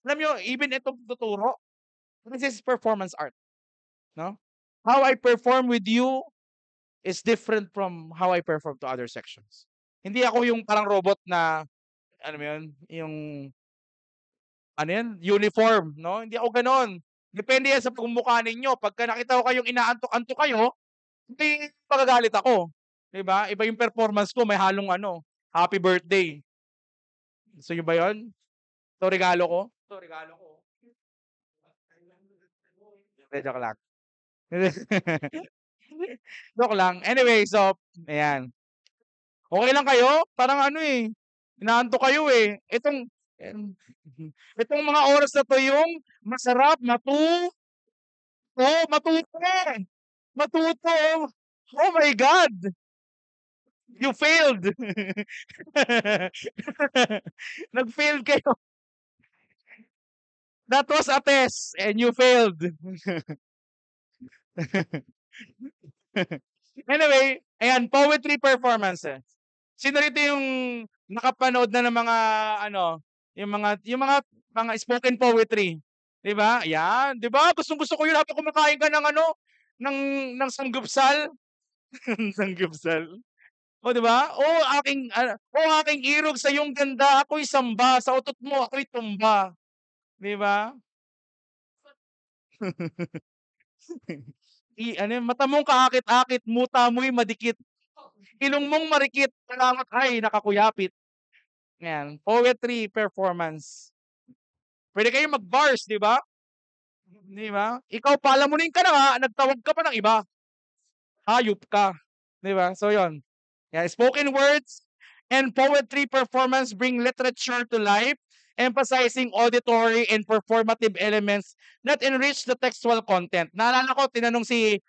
Speaker 1: Alam nyo, even itong tuturo, this is performance art. No? How I perform with you is different from how I perform to other sections. Hindi ako yung parang robot na, ano mo yun, yung, uniform, no? Hindi ako ganon. Depende yan sa pagmumukha ninyo. Pagka nakita ko kayong inaantok-antok kayo, hindi magagalit ako. 'Di ba? Iba yung performance ko, may halong happy birthday. Gusto nyo ba yun? Ito regalo ko. Joke lang. Joke lang. Anyway, so, ayan. Okay lang kayo? Parang inaantok kayo Itong mga oras na to yung masarap, matuto. Oh my God! You failed! Nag-failed kayo. That was a test and you failed. Anyway, ayan, poetry performances. Sino rito yung nakapanood na ng mga yung mga spoken poetry? 'Di ba? Ayan, 'di ba? Gustong-gusto ko yun habang kumakain ka ng ng sanggupsal, sanggupsal. O, 'di ba? O aking irog sa iyong ganda, ako'y samba, sa utot mo ako'y tumba, 'di ba? Ano yun, mata mong kaakit-akit, muta mo'y madikit, ilong mong marikit, salamat ay nakakuyapit. Yan, poetry performance. Pwede kayong mag-bars, 'di ba? 'Di ba? Ikaw palamunin ka na nga, nagtawag ka pa ng iba, hayop ka, 'di ba? So yon. Yeah, spoken words and poetry performance bring literature to life, emphasizing auditory and performative elements that enrich the textual content. Naalala ko, tinanong si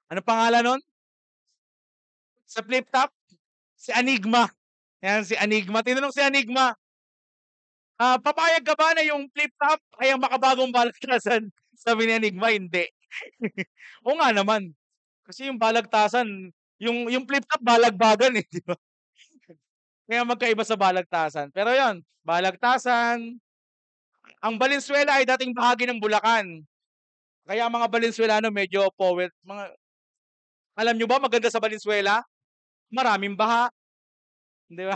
Speaker 1: ano pangalan nun? Sa flip top? Si Enigma. Yan, si Enigma. Tinanong si Enigma, papayag ka ba na yung flip top ay ang makabagong balagtasan? Sabi ni Enigma, hindi. Oo nga naman. Kasi yung balagtasan, yung flip top balagbagan eh, di ba? Kaya magkaiba sa balagtasan. Pero yon, balagtasan, ang Valenzuela ay dating bahagi ng Bulacan. Kaya ang mga Valenzuelano medyo poet, alam nyo ba maganda sa Valenzuela? Maraming baha, di ba?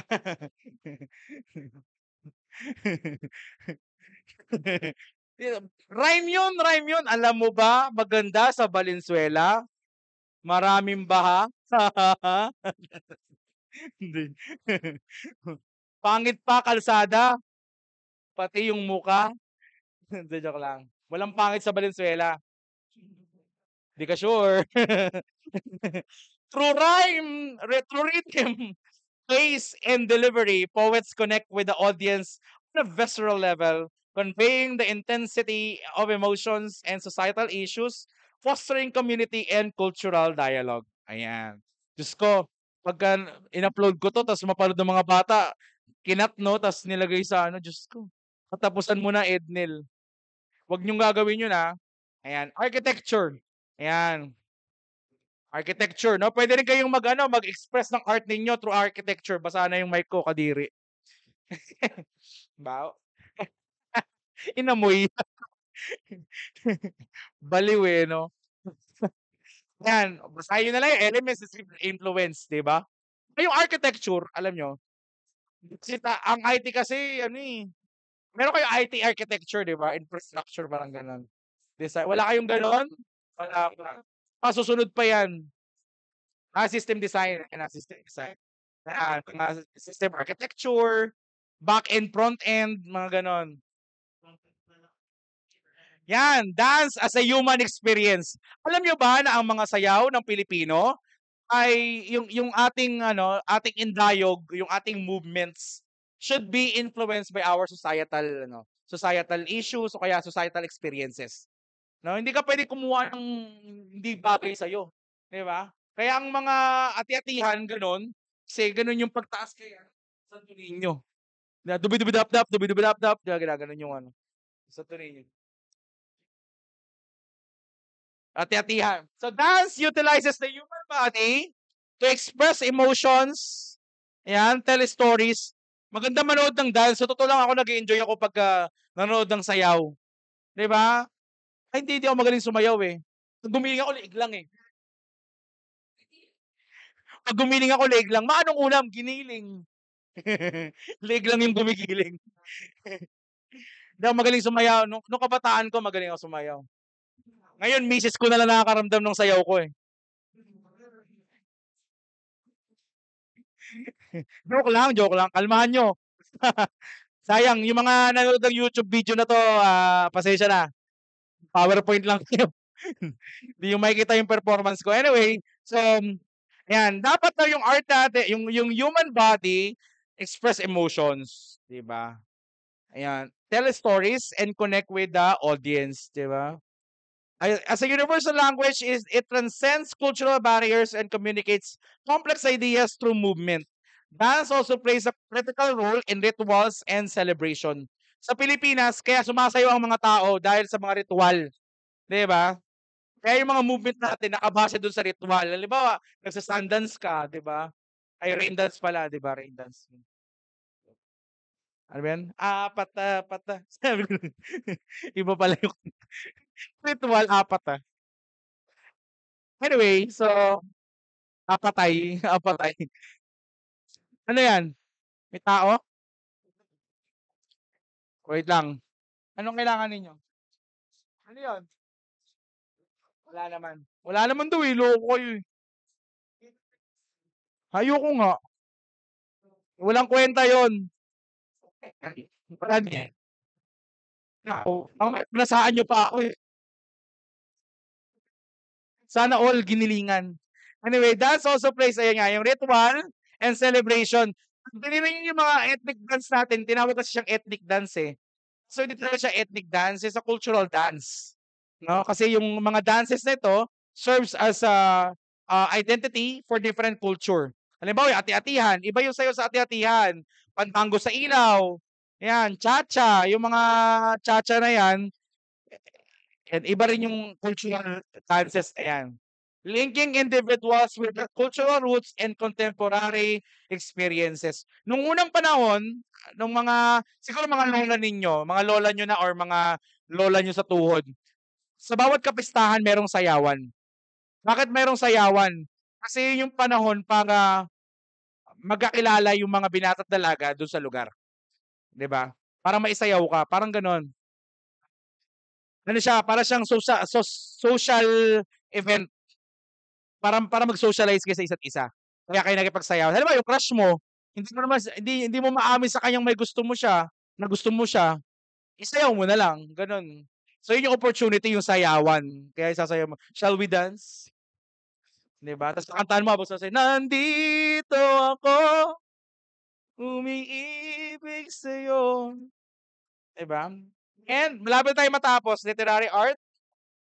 Speaker 1: Rhyme yun. Alam mo ba, maganda sa Valenzuela? Maraming baha. Hindi. Pangit pa kalsada, pati yung muka. Hindi, joke lang. Walang pangit sa Valenzuela. Di ka sure. Through through rhythm, pace, and delivery, poets connect with the audience on a visceral level, conveying the intensity of emotions and societal issues, fostering community and cultural dialogue. Ayan. Diyos ko, pagka in-upload ko to, tapos mapanood ng mga bata, kinat, no, tapos nilagay sa ano, Diyos ko. Katapusan mo na, Ednil. Huwag niyong gagawin yun, ha. Ayan. Architecture. Ayan. Architecture, no? Pwede rin kayong mag-express ng art ninyo through architecture. Basa na yung mic ko, kadiri. Bao. Inamoy. Baliw eh, no? Yan, basahin nyo na lang yung elements of influence, di ba? Yung architecture, alam nyo, ang IT kasi, ano eh, meron kayong IT architecture, di ba? Infrastructure, parang ganun. Design. Wala kayong ganun? Wala pa. Susunod pa yan. System design. System design. System architecture, back-end, front-end, mga ganon. Yan, dance as a human experience. Alam nyo ba na ang mga sayaw ng Pilipino ay yung ating indayog, yung ating movements should be influenced by our societal issues o kaya societal experiences. No, hindi ka pwede kumuha ng hindi bagay sa iyo, 'di ba? Kaya ang mga ati-atihan gano'n, kasi gano'n yung pagtaas kaya Santo Niño. Na dubi-dubi-dap-dap, dubi-dubi-dap-dap, ginaganon yung Santo Niño. Ati-atihan. So dance utilizes the human body to express emotions, ayan, tell stories. Maganda manood ng dance. So totoo lang ako nag-enjoy ako pagka nanonood ng sayaw. 'Di ba? Ay, hindi ako magaling sumayaw eh. Pag gumiling ako, liig lang eh. Pag gumiling ako, liig lang. Anong ulam? Giniling. Liig lang yung gumigiling. Hindi ako magaling sumayaw. Nung kabataan ko, magaling ako sumayaw. Ngayon, misis ko na lang nakakaramdam ng sayaw ko eh. Joke lang. Kalmahan nyo. Sayang, yung mga nanonood ng YouTube video na to, pasensya na. PowerPoint lang kayo. Hindi yung makikita yung performance ko. Anyway, so, ayan, dapat na yung art natin, yung human body, express emotions, di ba? Ayan, tell stories and connect with the audience, di ba? As a universal language, it transcends cultural barriers and communicates complex ideas through movement. Dance also plays a critical role in rituals and celebration. Sa Pilipinas, kaya sumasayaw ang mga tao dahil sa mga ritual. Di ba? Kaya yung mga movement natin nakabase doon sa ritual. Halimbawa, nagsa-sundance ka, di ba? Ay, rain dance pala, di ba? Rain dance. Ano ba yan? Pata. Sabi ko, iba pala yung Ritual, 4 Anyway, so, apatay, apatay. Ano yan? May tao? Wait lang. Anong kailangan ninyo? Ano yun? Wala naman. Wala naman daw eh. Loko kayo eh. Ayoko nga. Walang kwenta yon. Wala din. Ako, nasaan nyo pa ako eh. Sana all ginilingan. Anyway, dance also plays, ayan nga, yung ritual and celebration. Tinignan yung mga ethnic dance natin, tinawag kasi siyang ethnic dance eh. So hindi talaga siya ethnic dance, it's a cultural dance. No? Kasi yung mga dances na ito serves as a identity for different culture. Halimbawa, yung ati-atihan, iba yung sayo sa ati-atihan. Pantango sa ilaw, yan, cha-cha, yung mga cha-cha na yan, and iba rin yung cultural dances, ayan. Linking individuals with their cultural roots and contemporary experiences. Nung unang panahon, nung mga, siguro mga lola ninyo, mga lola nyo na or mga lola nyo sa tuhod, sa bawat kapistahan merong sayawan. Bakit merong sayawan? Kasi yung panahon para magkakilala yung mga binata't dalaga doon sa lugar. 'Di ba? Para maisayaw ka, parang gano'n. Ano siya, para siyang social event para mag-socialize kayo sa isa't isa. Kaya kayo nakipagsayaw. Halimbawa, yung crush mo, hindi mo maamin sa kanyang may gusto mo siya, na gusto mo siya, isayaw mo na lang, gano'n. So yun yung opportunity, yung sayawan. Kaya sasayaw mo, "Shall we dance?" 'Di ba? Tapos kakantahan mo habang sasayaw, "Nandito ako, umiibig sa'yo." 'Di ba? And malapit tayong matapos, literary art.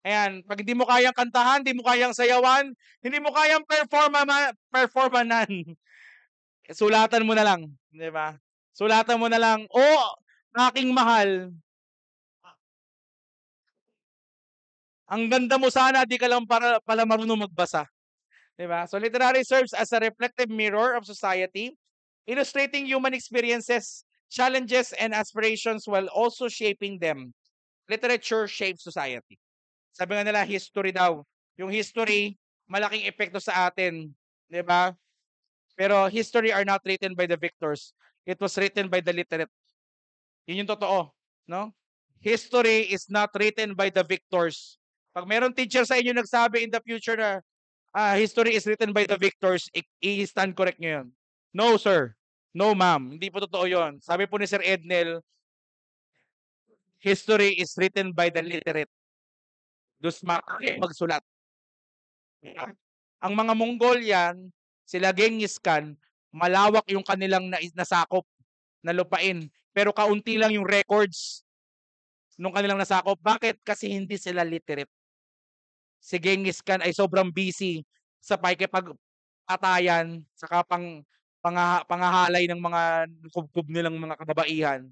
Speaker 1: Ayan, 'pag hindi mo kayang kantahan, hindi mo kayang sayawan, hindi mo kayang performanan, sulatan mo na lang, 'di ba? Sulatan mo na lang, "Oh, aking mahal, ang ganda mo sana di ka lang pala marunong magbasa." 'Di ba? So literary serves as a reflective mirror of society, illustrating human experiences, challenges, and aspirations while also shaping them. Literature shapes society. Sabi nga nila, history daw. Yung history, malaking epekto sa atin. 'Di ba? Pero history are not written by the victors. It was written by the literate. Yun yung totoo. No? History is not written by the victors. Pag meron teacher sa inyo nagsabi in the future na history is written by the victors, i-stand correct nyo yun. No, sir. No, ma'am. Hindi po totoo yun. Sabi po ni Sir Ednel, history is written by the literate. Dus magsulat. Ang mga Mongolian, sila Genghis Khan, malawak yung kanilang nasakop na lupain. Pero kaunti lang yung records nung kanilang nasakop. Bakit? Kasi hindi sila literate. Si Genghis Khan ay sobrang busy sa pakikipag-atayan saka panghahalay ng mga kubkob nilang mga kababaihan.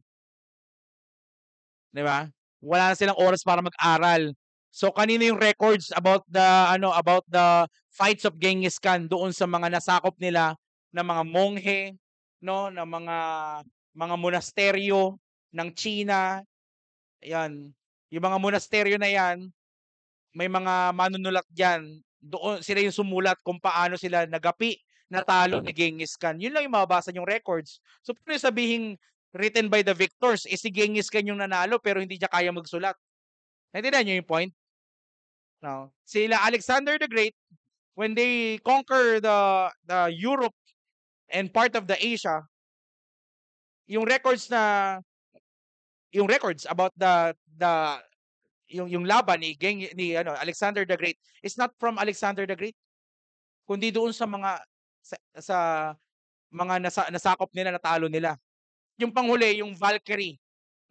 Speaker 1: 'Di ba? Wala na silang oras para mag-aral. So kanino yung records about the fights of Genghis Khan doon sa mga nasakop nila na mga monghe, no, na mga monasteryo ng China. Ayan. Yung mga monasteryo na 'yan, may mga manunulat diyan. Doon sila yung sumulat kung paano sila nagapi, natalo ni Genghis Khan. Yun lang yung mababasa yung records. So paano yung sabihing written by the victors, si Genghis Khan yung nanalo pero hindi niya kaya magsulat. Naintindihan niyo yung point? No. Sila Alexander the Great, when they conquer the Europe and part of the Asia, yung records about yung laban ni Alexander the Great is not from Alexander the Great, kundi doon sa mga sa mga nasakop nila, natalo nila. Yung panghuli, yung Valkyrie,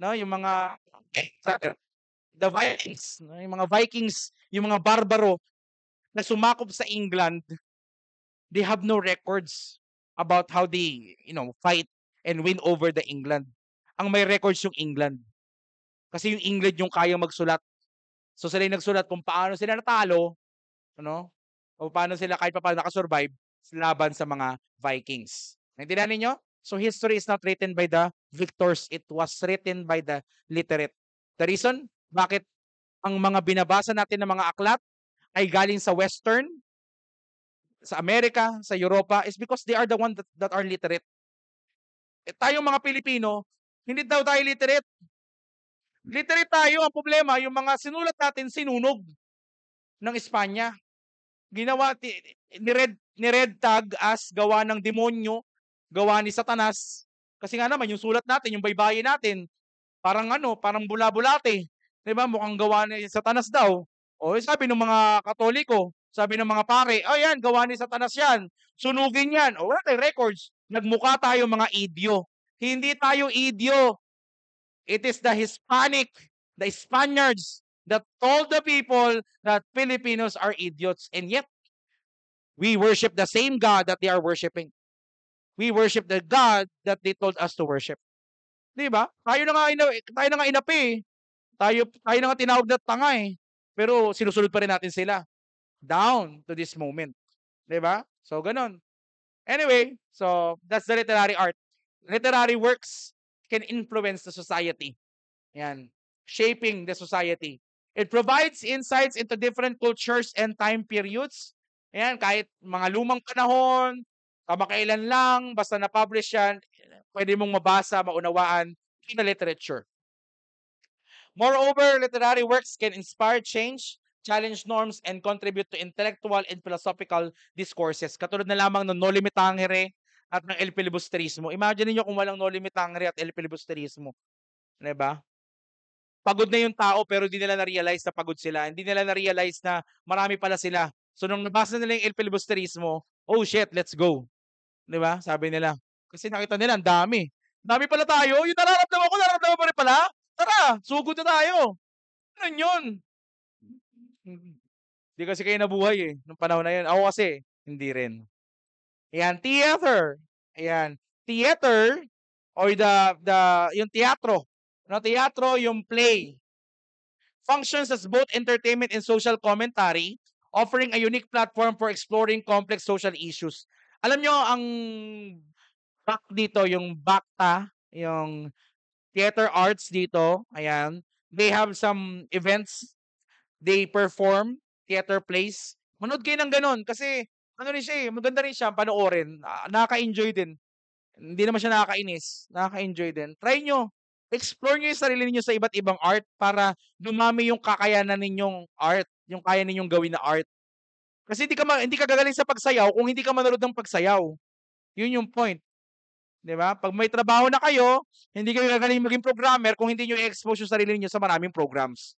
Speaker 1: no, yung mga the Vikings, no? Yung mga Vikings, yung mga barbaro na sumakop sa England, they have no records about how they, fight and win over the England. Ang may records yung England. Kasi yung England yung kayang magsulat. So sila yung nagsulat kung paano sila natalo, ano? O paano sila kahit paano nakasurvive laban sa mga Vikings. Naintindihan ninyo? So history is not written by the victors, it was written by the literate. The reason bakit ang mga binabasa natin ng mga aklat ay galing sa Western, sa Amerika, sa Europa, is because they are the ones that are literate. Tayong mga Pilipino, hindi daw tayo literate. Literate tayo, ang problema, yung mga sinulat natin, sinunog ng Espanya. Ginawa, ni red tag as gawa ng demonyo, gawa ni Satanas. Kasi nga naman, yung sulat natin, yung baybayin natin, parang parang bula-bulate. 'Di ba? Mukhang gawa ni Satanas daw. O sabi ng mga Katoliko, sabi ng mga pare, yan, gawa ni Satanas yan. Sunugin yan. O wala tayong records. Nagmukha tayo mga idyo. Hindi tayo idyo. It is the Spaniards that told the people that Filipinos are idiots. And yet, we worship the same God that they are worshiping. We worship the God that they told us to worship. 'Di ba? Tayo na nga inapi eh. Tayo na nga tinawag na tanga eh. Pero sinusunod pa rin natin sila. Down to this moment. 'Di ba? So, ganun. Anyway, so that's the literary art. Literary works can influence the society. Yan. Shaping the society. It provides insights into different cultures and time periods. Ayan, kahit mga lumang panahon, kamakailan lang, basta na-publish yan, pwede mong mabasa, maunawaan in the literature. Moreover, literary works can inspire change, challenge norms, and contribute to intellectual and philosophical discourses. Katulad na lamang ng Noli Me Tangere at ng El Filibusterismo. Imagine niyo kung walang Noli Me Tangere at El Filibusterismo. 'Di ba? Pagod na yung tao pero hindi nila na-realize na pagod sila. Hindi nila na-realize na marami pala sila. So nung nabasa nila yung El Filibusterismo, oh shit, let's go. 'Di ba? Sabi nila. Kasi nakita nila, ang dami. Dami pala tayo. Yung nararamdaman ko, nararamdaman pa rin pala. Tara, sugod na tayo. Ganun yun. Hindi kasi kayo nabuhay eh, nung panahon na yun. Ako kasi, hindi rin. Ayan, theater. Ayan, theater, or yung teatro. No, teatro, yung play. Functions as both entertainment and social commentary, offering a unique platform for exploring complex social issues. Alam nyo, ang back dito, yung BACTA, yung theater arts dito, ayan, they have some events, they perform theater plays. Manood kayo ng ganun kasi ano rin siya eh, maganda rin siya panoorin. Nakaka-enjoy din. Hindi naman siya nakakainis. Nakaka-enjoy din. Try nyo. Explore nyo yung sarili ninyo sa iba't ibang art para dumami yung kakayanan ninyong art, yung kaya ninyong gawin na art. Kasi hindi ka gagaling sa pagsayaw kung hindi ka manood ng pagsayaw. Yun yung point. 'Di ba? Pag may trabaho na kayo, hindi kayo gagaling maging programmer kung hindi niyo i-expose yung sarili niyo sa maraming programs.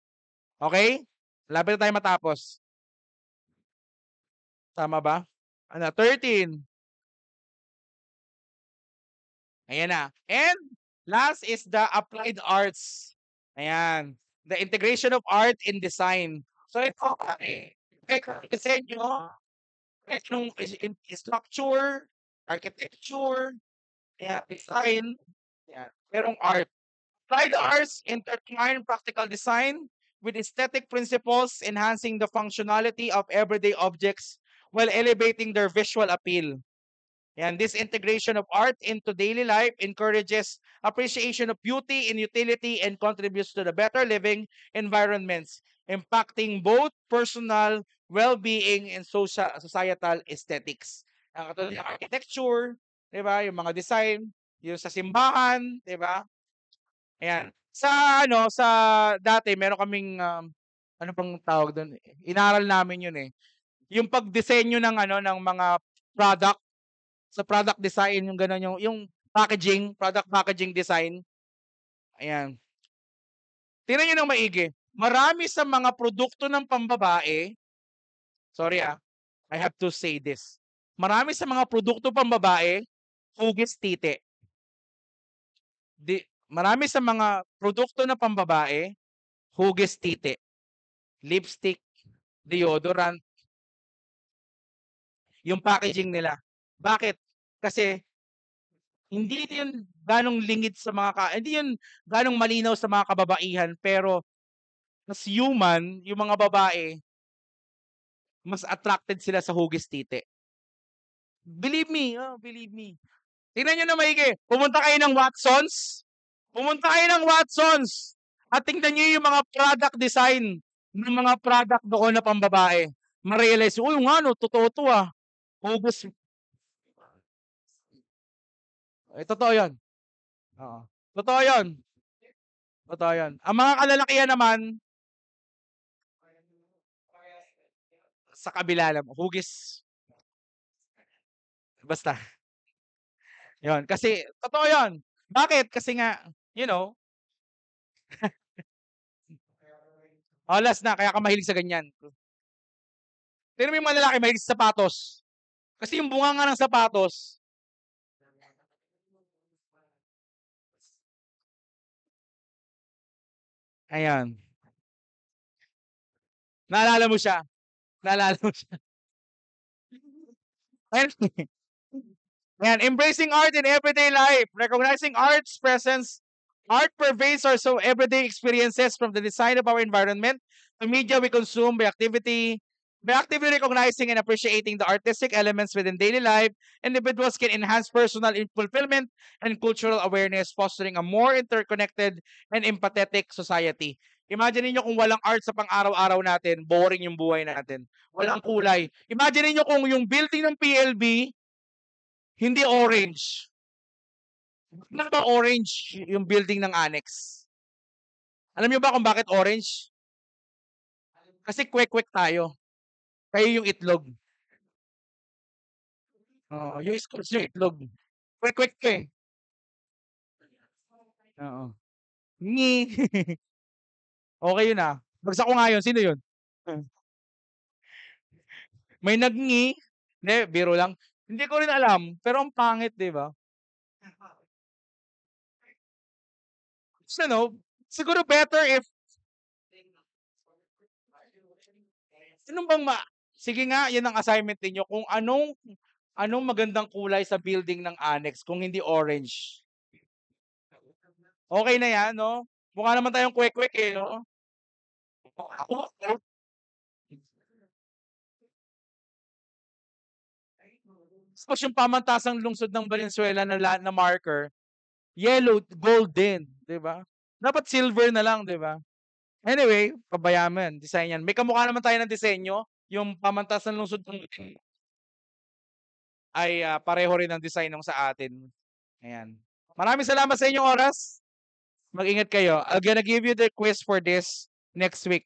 Speaker 1: Okay? Malapit na tayo matapos. Tama ba? 13. Ayan na. And last is the applied arts. Ayan. The integration of art in design. So ito, disenyo, structure, architecture, design, merong art. Applied arts intertwine practical design with aesthetic principles, enhancing the functionality of everyday objects while elevating their visual appeal. And this integration of art into daily life encourages appreciation of beauty and utility and contributes to the better living environments, impacting both personal well-being and societal aesthetics. Ang katulad ng architecture, 'di ba? Yung mga design, yung sa simbahan, 'di ba? Ayan. Sa dati meron kaming ano bang tawag doon? Inaral namin 'yun eh. Yung pagdisenyo ng ng mga product sa product design, yung gano'n, yung packaging, product packaging design. Ayan. Tingnan niyo ng maigi. Marami sa mga produkto ng pambabae, sorry I have to say this. Marami sa mga produkto pambabae, hugis titi. Marami sa mga produkto ng pambabae, hugis titi. Lipstick, deodorant, yung packaging nila. Bakit? Kasi hindi yun ganong lingid sa hindi yun ganong malinaw sa mga kababaihan, pero as human, yung mga babae, mas attracted sila sa hugis titi. Believe me, believe me. Tingnan nyo na maigi. Pumunta kayo ng Watsons. At tingnan nyo yung mga product design ng mga product doon na pambabae. Ma-realize, uy, nga no, totoo to ah. Hugas. Totoo yun. Oo. Totoo yun. Totoo yun. Ang mga kalalakihan naman, sa kabila lang, hugis. Basta. Yun. Kasi, totoo yun. Bakit? Kasi nga, you know, last na, kaya ka mahilig sa ganyan. Pero may mga lalaki mahilig sa sapatos. Kasi yung bunga nga ng sapatos, ayan. Naalala mo siya. Naalala mo siya. Anyway. Ayan, embracing art in everyday life, recognizing art's presence. Art pervades our so everyday experiences from the design of our environment, the media we consume, by actively recognizing and appreciating the artistic elements within daily life, individuals can enhance personal fulfillment and cultural awareness, fostering a more interconnected and empathetic society. Imagine niyo kung walang art sa pang-araw-araw natin, boring yung buhay natin. Walang kulay. Imagine niyo kung yung building ng PLB, hindi orange. Bakit ba orange yung building ng annex? Alam niyo ba kung bakit orange? Kasi kwek-kwek tayo. Kayo yung itlog. Oo, yung scotch yung itlog. Kwek-kwek ka eh. Oo. Ngi. Okay yun ah. Bagsak ko nga yun. Sino yun? May nagngi. Hindi, biro lang. Hindi ko rin alam. Pero ang pangit, di ba? So, siguro better if sige nga, yan ang assignment ninyo. Kung anong magandang kulay sa building ng annex kung hindi orange. Okay na yan, no? Mukha naman tayong kwek-kwek eh, no? Tapos yung pamantasang lungsod ng Valenzuela na marker, yellow, golden, di ba? Dapat silver na lang, di ba? Anyway, pabayaan mo yan, design yan. May kamukha naman tayo ng disenyo, yung pamantasan ng lungsod ay pareho rin ang design ng sa atin. Ayan. Maraming salamat sa inyong oras. Mag-ingat kayo. I'm gonna give you the quiz for this next week.